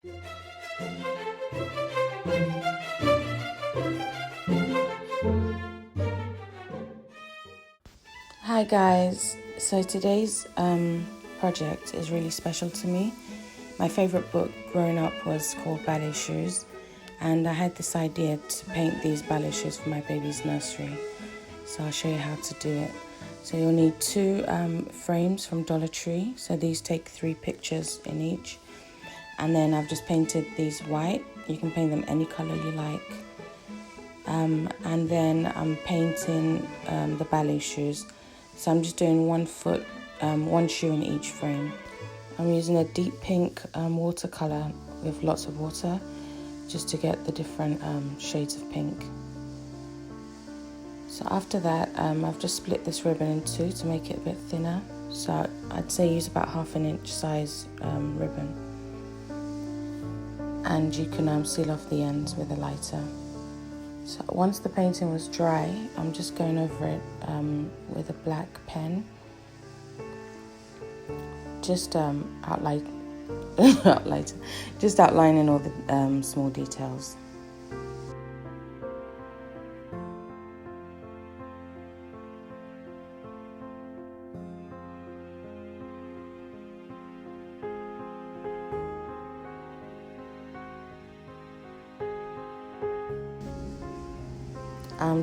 Hi guys, so today's project is really special to me. My favourite book growing up was called Ballet Shoes, and I had this idea to paint these ballet shoes for my baby's nursery. So I'll show you how to do it. So you'll need two frames from Dollar Tree. So these take 3 pictures in each. And then I've just painted these white. You can paint them any colour you like. And then I'm painting the ballet shoes. So I'm just doing 1 foot, 1 shoe in each frame. I'm using a deep pink watercolour with lots of water just to get the different shades of pink. So after that, I've just split this ribbon in 2 to make it a bit thinner. So I'd say use about 1/2 inch size ribbon. And you can seal off the ends with a lighter. So once the painting was dry, I'm just going over it with a black pen. Just just outlining all the small details.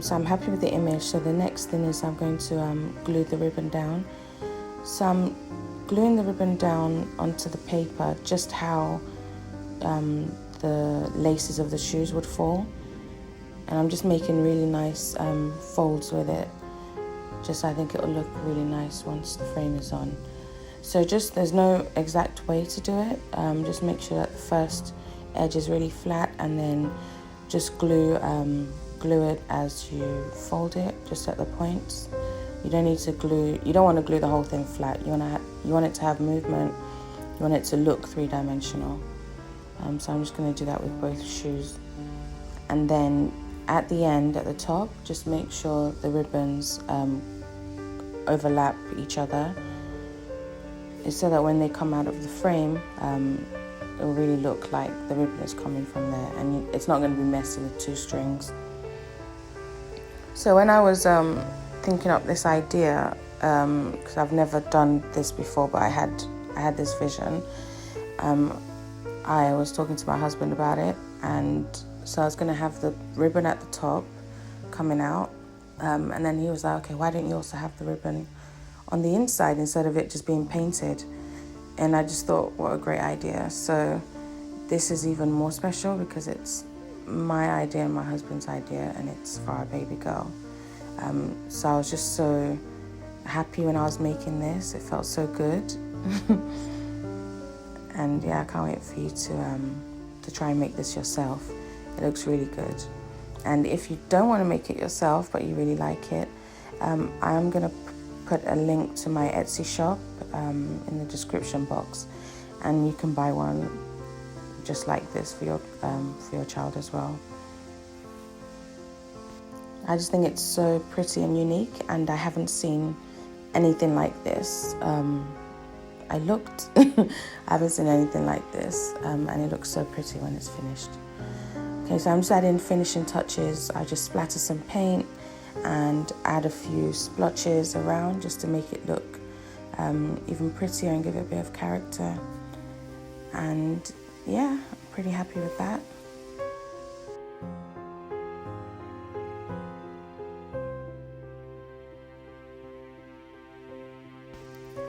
So I'm happy with the image. So the next thing is I'm going to glue the ribbon down. So I'm gluing the ribbon down onto the paper just how the laces of the shoes would fall. And I'm just making really nice folds with it. Just I think it'll look really nice once the frame is on. So just there's no exact way to do it. Just make sure that the first edge is really flat, and then just glue it as you fold it, just at the points. You don't need to glue. You don't want to glue the whole thing flat. You want it to have movement. You want it to look 3-dimensional. So I'm just going to do that with both shoes. And then at the end, at the top, just make sure the ribbons overlap each other, so that when they come out of the frame, it will really look like the ribbon is coming from there, and it's not going to be messy with 2 strings. So when I was thinking up this idea, because I've never done this before, but I had this vision, I was talking to my husband about it, and so I was going to have the ribbon at the top coming out, and then he was like, okay, why don't you also have the ribbon on the inside instead of it just being painted? And I just thought, what a great idea. So this is even more special because it's my idea and my husband's idea, and it's for our baby girl. So I was just so happy when I was making this. It felt so good. And yeah, I can't wait for you to try and make this yourself. It looks really good. And if you don't want to make it yourself but you really like it, I'm gonna put a link to my Etsy shop in the description box, and you can buy one just like this for your child as well. I just think it's so pretty and unique, and I haven't seen anything like this. I looked, I haven't seen anything like this, and it looks so pretty when it's finished. Okay, so I'm just adding finishing touches. I just splatter some paint and add a few splotches around just to make it look even prettier and give it a bit of character. And yeah, I'm pretty happy with that.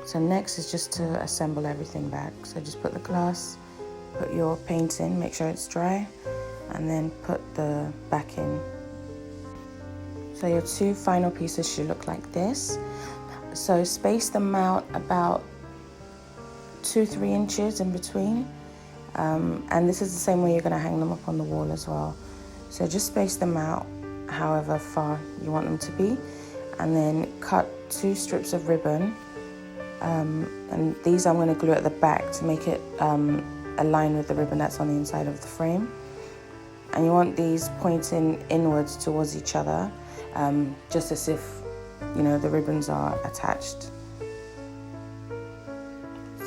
So next is just to assemble everything back. So just put the glass, put your paint in, make sure it's dry, and then put the back in. So your 2 final pieces should look like this. So space them out about 2-3 inches in between. And this is the same way you're going to hang them up on the wall as well. So just space them out however far you want them to be, and then cut 2 strips of ribbon. And these I'm going to glue at the back to make it align with the ribbon that's on the inside of the frame. And you want these pointing inwards towards each other, just as if, you know, the ribbons are attached.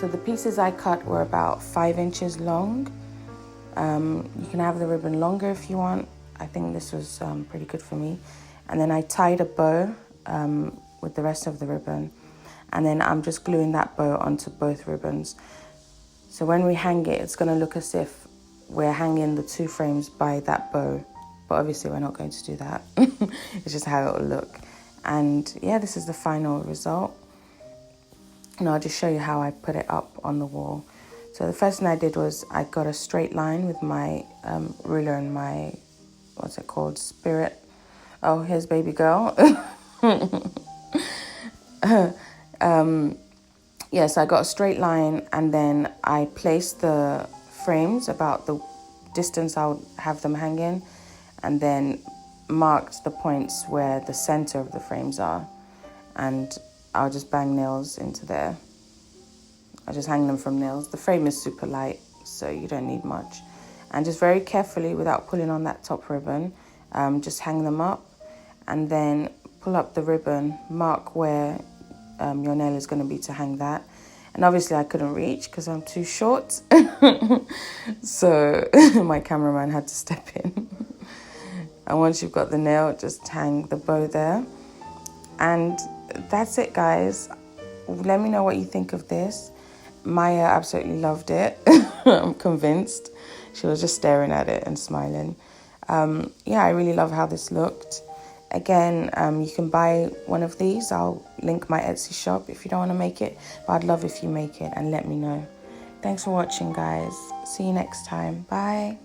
So the pieces I cut were about 5 inches long, You can have the ribbon longer if you want. I think this was pretty good for me. And then I tied a bow with the rest of the ribbon. And then I'm just gluing that bow onto both ribbons. So when we hang it, it's going to look as if we're hanging the 2 frames by that bow. But obviously we're not going to do that. It's just how it will look. And yeah, this is the final result. And I'll just show you how I put it up on the wall. So the first thing I did was I got a straight line with my ruler and my, what's it called, spirit. Oh, here's baby girl. Yes, I got a straight line, and then I placed the frames about the distance I'll have them hanging, and then marked the points where the center of the frames are, and I'll just bang nails into there. I just hang them from nails. The frame is super light, so you don't need much. And just very carefully, without pulling on that top ribbon, just hang them up, and then pull up the ribbon, mark where your nail is going to be to hang that. And obviously I couldn't reach because I'm too short. So my cameraman had to step in. And once you've got the nail, just hang the bow there. And that's it, guys. Let me know what you think of this. Maya absolutely loved it. I'm convinced. She was just staring at it and smiling. Yeah, I really love how this looked. Again, you can buy one of these. I'll link my Etsy shop if you don't want to make it. But I'd love if you make it and let me know. Thanks for watching, guys. See you next time. Bye.